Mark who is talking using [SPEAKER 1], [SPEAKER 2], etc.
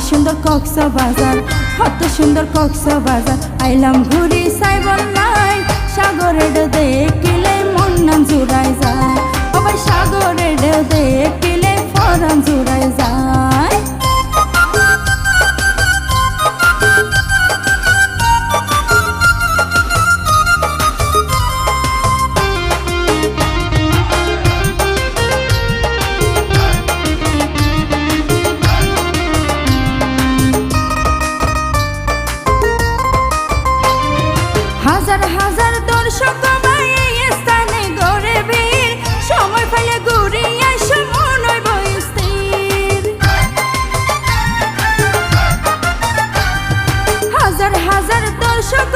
[SPEAKER 1] সুন্দর কক্সবাজার, কত সুন্দর কক্সবাজার। আইলাম ঘুরি সাইবল নাই, সাগরের ঢেউ দেখিলে মন নাম জুড়াই যায়। ও ভাই সাগরের ঢেউ দেখিলে পরাণ জুড়াই যায়। হাজার হাজার দর্শক এই স্থানে গড়ে ভিড়, সময় পেলে ঘুরি আইসো মন হইব স্থির। হাজার হাজার দর্শক